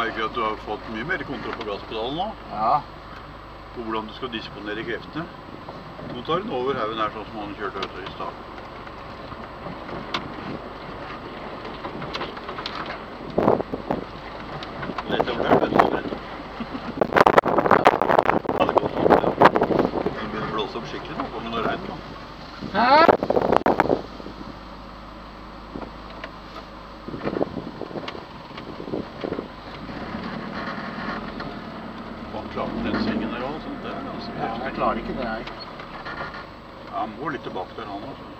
merker at du har fått mye mer kontroll på gasspedalen nå. Ja. På hvordan du skal disponere kreftene. Nå tar den over haugen her, sånn som han kjørte ut i stad. Lett over her, vet du, rett. Ja, det går sånn. Det begynner å blåse opp skikkelig nå, kommer noe regn nå. Hæ? Klarte den svingen der også, sånn der, altså. Ja, jeg klarer ikke det her. Ja, han må litt tilbake der han også.